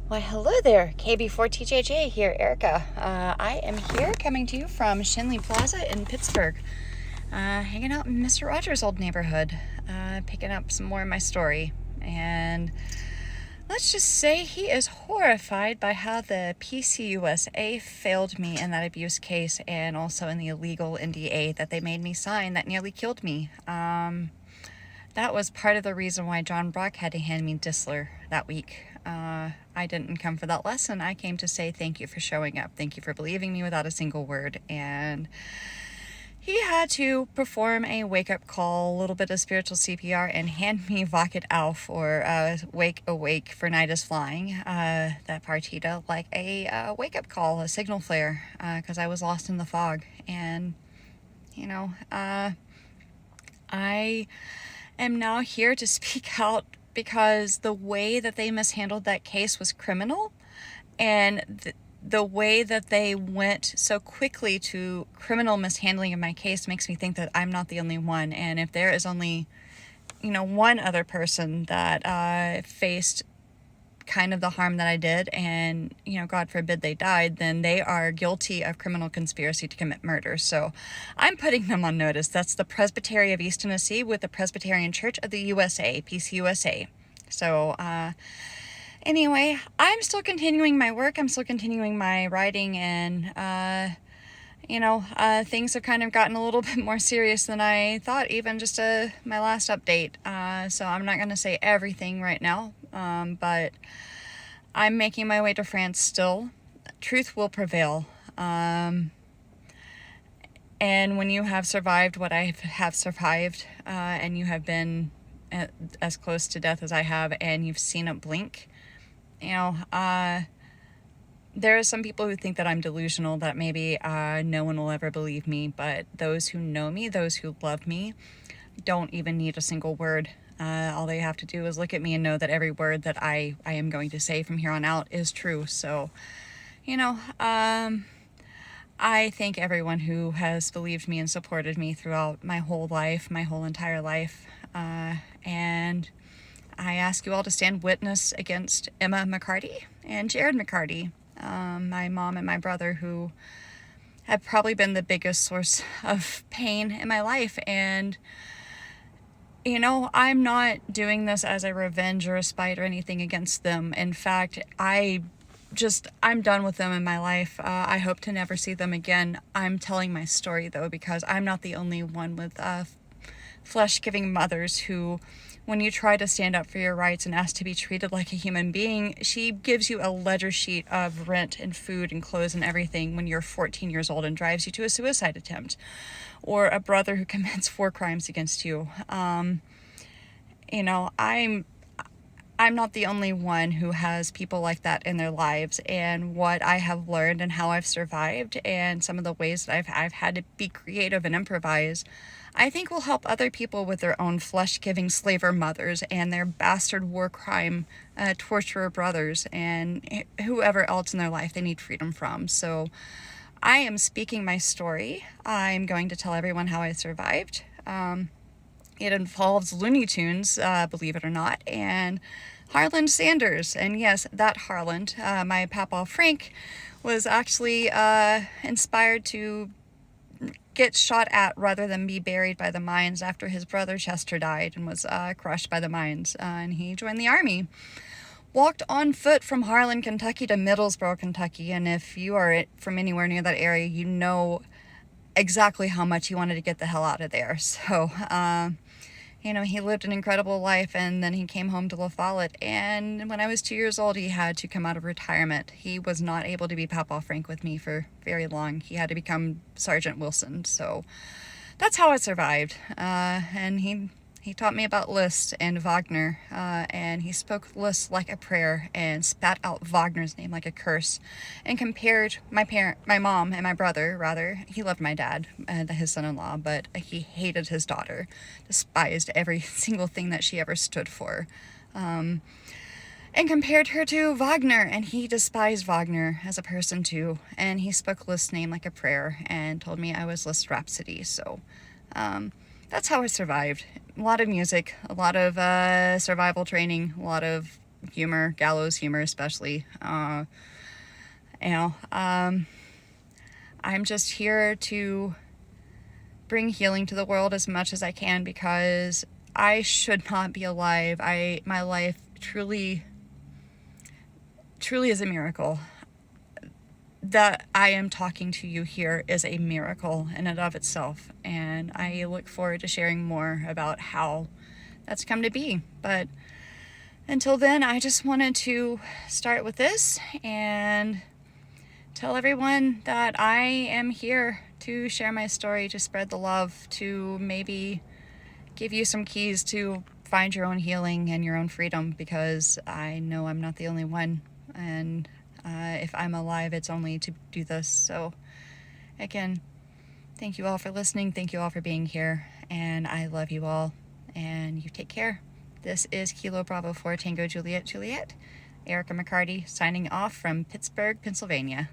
Why, hello there, KB4TJJ here, Erica. I am here coming to you from Shinley Plaza in Pittsburgh, hanging out in Mr. Rogers' old neighborhood, picking up some more of my story. And let's just say he is horrified by how the PCUSA failed me in that abuse case and also in the illegal NDA that they made me sign that nearly killed me. That was part of the reason why John Brock had to hand me Disler that week. I didn't come for that lesson. I came to say thank you for showing up. Thank you for believing me without a single word. And he had to perform a wake-up call, a little bit of spiritual CPR, and hand me Wach it auf, or Wake Awake for Night is Flying, that partita, like a wake-up call, a signal flare, because I was lost in the fog. And, I am now here to speak out because the way that they mishandled that case was criminal, and the way that they went so quickly to criminal mishandling of my case makes me think that I'm not the only one. And if there is only, one other person that faced kind of the harm that I did, and God forbid they died, then they are guilty of criminal conspiracy to commit murder. So I'm putting them on notice. That's the Presbytery of East Tennessee with the Presbyterian Church of the USA, PCUSA. So anyway, I'm still continuing my work. I'm still continuing my writing, and things have kind of gotten a little bit more serious than I thought, even just my last update. So I'm not going to say everything right now, but I'm making my way to France still. Truth will prevail. And when you have survived what I have survived, and you have been as close to death as I have, and you've seen it blink, there are some people who think that I'm delusional, that maybe no one will ever believe me, but those who know me, those who love me, don't even need a single word. All they have to do is look at me and know that every word that I am going to say from here on out is true. So, I thank everyone who has believed me and supported me throughout my whole life, my whole entire life. And I ask you all to stand witness against Emma McCarty and Jarrod McCarty, my mom and my brother, who have probably been the biggest source of pain in my life. And I'm not doing this as a revenge or a spite or anything against them. In fact, I'm done with them in my life. I hope to never see them again. I'm telling my story, though, because I'm not the only one with flesh-giving mothers who, when you try to stand up for your rights and ask to be treated like a human being, she gives you a ledger sheet of rent and food and clothes and everything when you're 14 years old and drives you to a suicide attempt. Or a brother who commits 4 crimes against you. I'm not the only one who has people like that in their lives, and what I have learned and how I've survived and some of the ways that I've had to be creative and improvise, I think will help other people with their own flesh-giving slaver mothers and their bastard war crime torturer brothers and whoever else in their life they need freedom from. So I am speaking my story. I'm going to tell everyone how I survived. It involves Looney Tunes, believe it or not, and Harland Sanders. And yes, that Harland, my Papaw Frank, was actually inspired to get shot at rather than be buried by the mines after his brother Chester died and was crushed by the mines. And he joined the army. Walked on foot from Harland, Kentucky to Middlesboro, Kentucky. And if you are from anywhere near that area, you know exactly how much he wanted to get the hell out of there. So, he lived an incredible life, and then he came home to La Follette. And when I was 2 years old, he had to come out of retirement. He was not able to be Papaw Frank with me for very long. He had to become Sergeant Wilson. So that's how I survived. And he taught me about Liszt and Wagner, and he spoke Liszt like a prayer and spat out Wagner's name like a curse, and compared my mom and my brother, rather. He loved my dad, his son-in-law, but he hated his daughter, despised every single thing that she ever stood for, and compared her to Wagner, and he despised Wagner as a person too, and he spoke Liszt's name like a prayer and told me I was Liszt Rhapsody. So that's how I survived. A lot of music, a lot of survival training, a lot of humor, gallows humor especially. I'm just here to bring healing to the world as much as I can, because I should not be alive. My life truly is a miracle. That I am talking to you here is a miracle in and of itself, and I look forward to sharing more about how that's come to be. But until then, I just wanted to start with this and tell everyone that I am here to share my story, to spread the love, to maybe give you some keys to find your own healing and your own freedom, because I know I'm not the only one. And if I'm alive, it's only to do this. So again, thank you all for listening. Thank you all for being here. And I love you all. And you take care. This is Kilo Bravo 4 Tango Juliet Juliet. Erica McCarty signing off from Pittsburgh, Pennsylvania.